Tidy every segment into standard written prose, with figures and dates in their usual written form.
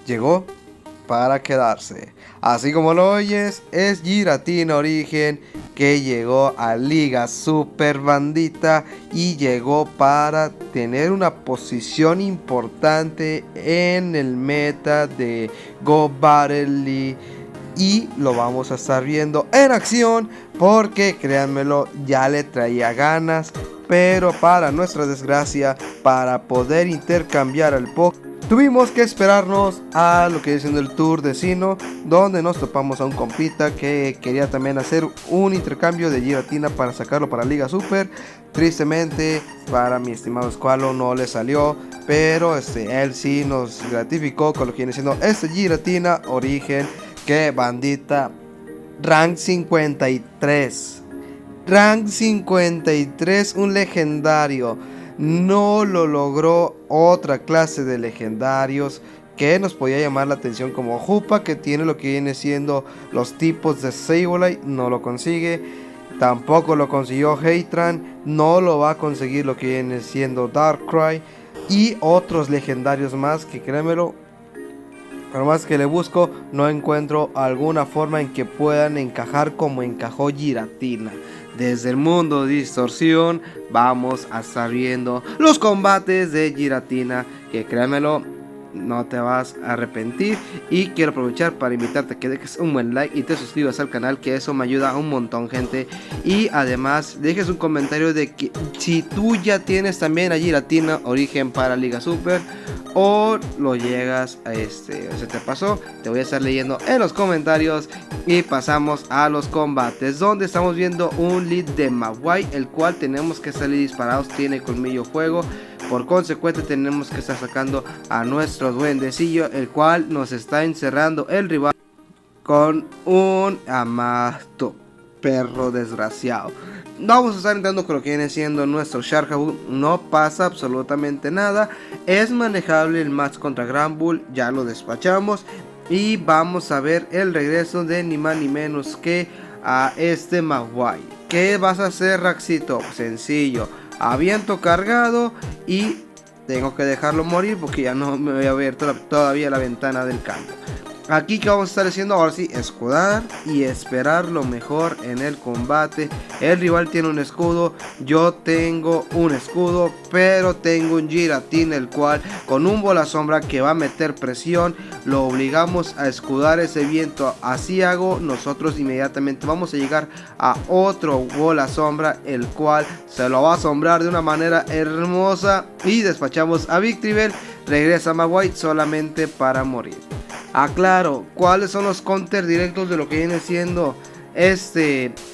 llegó para quedarse. Así como lo oyes, es Giratina Origen que llegó a Liga Super Bandita y llegó para tener una posición importante en el meta de Go Battle League. Y lo vamos a estar viendo en acción porque créanmelo, ya le traía ganas, pero para nuestra desgracia, para poder intercambiar el Pokémon, tuvimos que esperarnos a lo que es en el Tour de Sinnoh, donde nos topamos a un compita que quería también hacer un intercambio de Giratina para sacarlo para Liga Super. Tristemente para mi estimado Squalo no le salió, pero él sí nos gratificó con lo que viene siendo este Giratina Origen, que bandita, rank 53. Rank 53, un legendario. No lo logró otra clase de legendarios que nos podía llamar la atención, como Hoopa, que tiene lo que viene siendo los tipos de Sableye, no lo consigue. Tampoco lo consiguió Heitran, no lo va a conseguir lo que viene siendo Darkrai. Y otros legendarios más que créemelo, por más que le busco, no encuentro alguna forma en que puedan encajar como encajó Giratina. Desde el mundo de distorsión vamos a estar viendo los combates de Giratina, que créanmelo, no te vas a arrepentir. Y quiero aprovechar para invitarte a que dejes un buen like y te suscribas al canal, que eso me ayuda un montón, gente. Y además dejes un comentario de que si tú ya tienes también a Giratina Origen para Liga Super, o lo llegas a se te pasó, te voy a estar leyendo en los comentarios. Y pasamos a los combates, donde estamos viendo un lead de Mawai, el cual tenemos que salir disparados, tiene colmillo fuego. Por consecuente tenemos que estar sacando a nuestro duendecillo, el cual nos está encerrando el rival con un amato perro desgraciado. Vamos a estar entrando con lo que viene siendo nuestro Sharkaboo. No pasa absolutamente nada. Es manejable el match contra Granbull. Ya lo despachamos. Y vamos a ver el regreso de ni más ni menos que a este Mawai. ¿Qué vas a hacer, Raxito? Sencillo. Aviento cargado y tengo que dejarlo morir porque ya no me voy a ver todavía la ventana del campo. Aquí que vamos a estar haciendo ahora sí, escudar y esperar lo mejor en el combate. El rival tiene un escudo, yo tengo un escudo, pero tengo un Giratina, el cual con un bola sombra que va a meter presión, lo obligamos a escudar ese viento. Así hago, nosotros inmediatamente vamos a llegar a otro bola sombra, el cual se lo va a asombrar de una manera hermosa y despachamos a Victreebel. Regresa Mawai solamente para morir. Aclaro, ¿cuáles son los counters directos de lo que viene siendo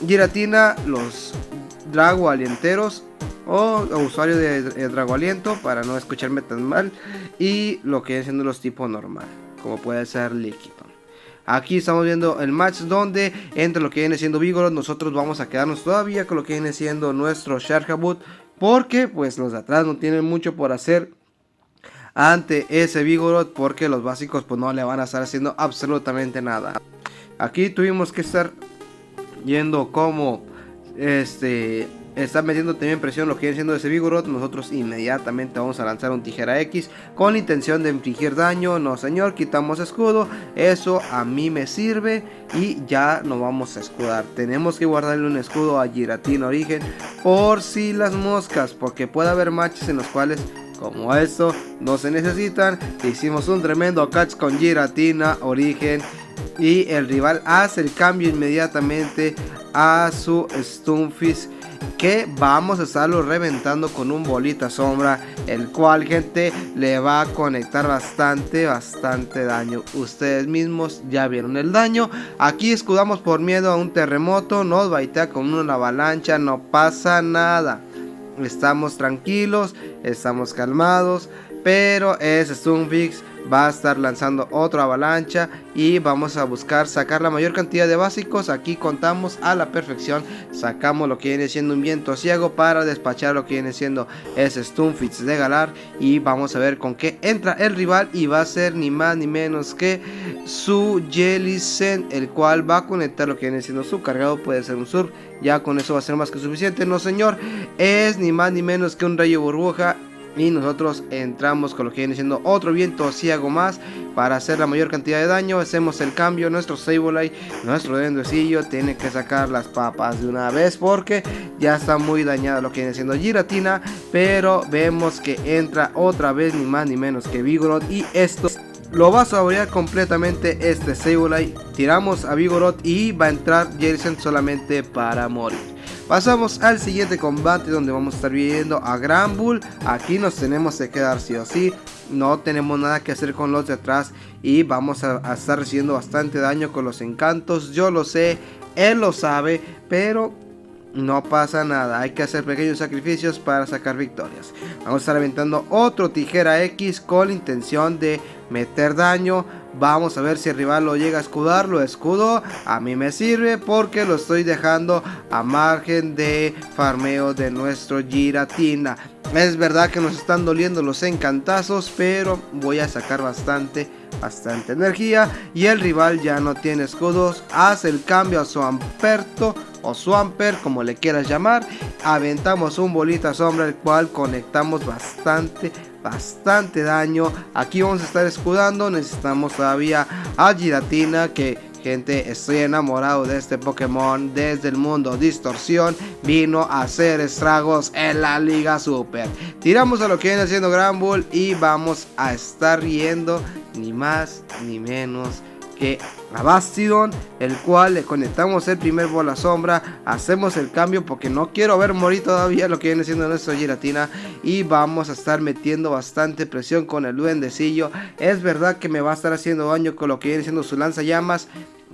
Giratina? Los Drago Alienteros o usuario de Drago Aliento, para no escucharme tan mal. Y lo que viene siendo los tipos normal, como puede ser Lickitung. Aquí estamos viendo el match donde entre lo que viene siendo Vigoroth, nosotros vamos a quedarnos todavía con lo que viene siendo nuestro Sharkaboo, porque pues los de atrás no tienen mucho por hacer ante ese Vigoroth, porque los básicos pues no le van a estar haciendo absolutamente nada. Aquí tuvimos que estar yendo como está metiendo también presión lo que viene siendo ese Vigoroth. Nosotros inmediatamente vamos a lanzar un tijera X con la intención de infligir daño. No señor, quitamos escudo, eso a mí me sirve y ya no vamos a escudar. Tenemos que guardarle un escudo a Giratina Origen por si las moscas, porque puede haber matches en los cuales como esto no se necesitan. Hicimos un tremendo catch con Giratina Origen y el rival hace el cambio inmediatamente a su Stunfisk, que vamos a estarlo reventando con un bolita sombra, el cual, gente, le va a conectar bastante daño. Ustedes mismos ya vieron el daño. Aquí escudamos por miedo a un terremoto, nos baitea con una avalancha, no pasa nada. Estamos tranquilos, estamos calmados, pero ese Stunfisk va a estar lanzando otra avalancha y vamos a buscar sacar la mayor cantidad de básicos. Aquí contamos a la perfección, sacamos lo que viene siendo un viento ciego para despachar lo que viene siendo ese Stunfisk de Galar. Y vamos a ver con qué entra el rival, y va a ser ni más ni menos que su Jellicent, el cual va a conectar lo que viene siendo su cargado. Puede ser un Surf, ya con eso va a ser más que suficiente. No señor, es ni más ni menos que un rayo burbuja, y nosotros entramos con lo que viene siendo otro viento ciego más para hacer la mayor cantidad de daño. Hacemos el cambio, nuestro Sableye, nuestro duendecillo tiene que sacar las papas de una vez porque ya está muy dañada lo que viene siendo Giratina, pero vemos que entra otra vez ni más ni menos que Vigoroth, y esto lo va a saborear completamente este Sableye. Tiramos a Vigoroth y va a entrar Jellicent solamente para morir. Pasamos al siguiente combate donde vamos a estar viendo a Granbull. Aquí nos tenemos que quedar sí o sí. No tenemos nada que hacer con los de atrás y vamos a estar recibiendo bastante daño con los encantos. Yo lo sé, él lo sabe, pero no pasa nada. Hay que hacer pequeños sacrificios para sacar victorias. Vamos a estar aventando otro Tijera X con la intención de meter daño. Vamos a ver si el rival lo llega a escudar. Lo escudo, a mí me sirve porque lo estoy dejando a margen de farmeo de nuestro Giratina. Es verdad que nos están doliendo los encantazos, pero voy a sacar bastante energía. Y el rival ya no tiene escudos. Hace el cambio a su Amperto o Swampert, como le quieras llamar. Aventamos un bolita sombra, el cual conectamos bastante daño. Aquí vamos a estar escudando. Necesitamos todavía a Giratina, que gente, estoy enamorado de este Pokémon. Desde el mundo Distorsión vino a hacer estragos en la Liga Super. Tiramos a lo que viene haciendo Granbull y vamos a estar riendo ni más ni menos que a Bastiodon, el cual le conectamos el primer bola sombra. Hacemos el cambio porque no quiero ver morir todavía lo que viene siendo nuestro Giratina, y vamos a estar metiendo bastante presión con el duendecillo. Es verdad que me va a estar haciendo daño con lo que viene siendo su lanzallamas,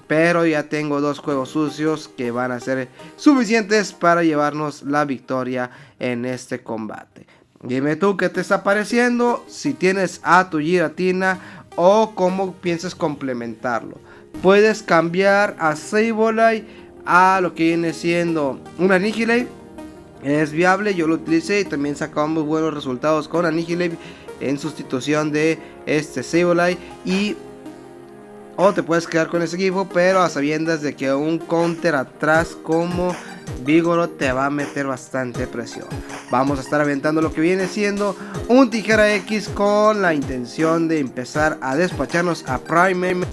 pero ya tengo dos juegos sucios que van a ser suficientes para llevarnos la victoria en este combate. Dime tú qué te está pareciendo, si tienes a tu Giratina o cómo piensas complementarlo. Puedes cambiar a Sableye a lo que viene siendo una Annihilate. Es viable, yo lo utilicé y también sacamos buenos resultados con Annihilate en sustitución de este Sableye. O te puedes quedar con ese equipo, pero a sabiendas de que un counter atrás como Vigoroth te va a meter bastante presión. Vamos a estar aventando lo que viene siendo un Tijera X con la intención de empezar a despacharnos a Prime.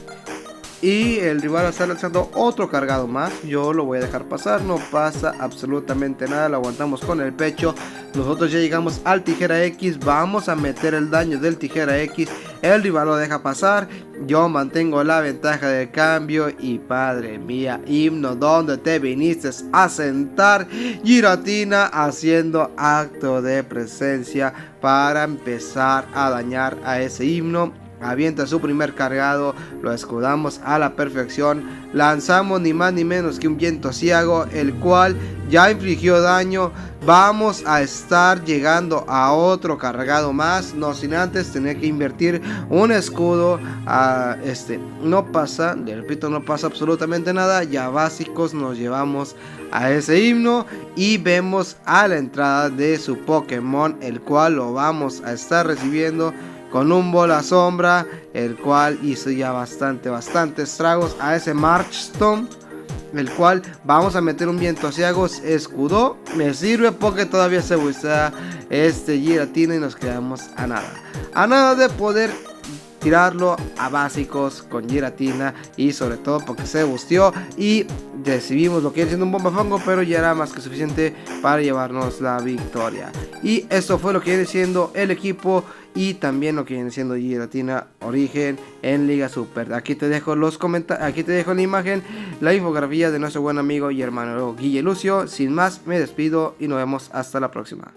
Y el rival va a estar lanzando otro cargado más. Yo lo voy a dejar pasar, no pasa absolutamente nada, lo aguantamos con el pecho. Nosotros ya llegamos al Tijera X, vamos a meter el daño del Tijera X. El rival lo deja pasar, yo mantengo la ventaja del cambio. Y padre mía, himno, ¿dónde te viniste a sentar? Giratina haciendo acto de presencia para empezar a dañar a ese himno. Avienta su primer cargado, lo escudamos a la perfección, lanzamos ni más ni menos que un viento ciego, el cual ya infligió daño. Vamos a estar llegando a otro cargado más, no sin antes tener que invertir un escudo a no pasa, le repito, no pasa absolutamente nada. Ya básicos nos llevamos a ese himno y vemos a la entrada de su Pokémon, el cual lo vamos a estar recibiendo con un bola sombra, el cual hizo ya bastante estragos a ese Marchstone, el cual vamos a meter un viento ciego. Escudo, me sirve porque todavía se usa este Giratina y nos quedamos a nada de poder tirarlo a básicos con Giratina, y sobre todo porque se busteó y recibimos lo que viene siendo un bomba fango, pero ya era más que suficiente para llevarnos la victoria. Y esto fue lo que viene siendo el equipo y también lo que viene siendo Giratina Origen en Liga Super. Aquí te dejo los comentarios, aquí te dejo en la imagen la infografía de nuestro buen amigo y hermano Guille Lucio. Sin más, me despido y nos vemos hasta la próxima.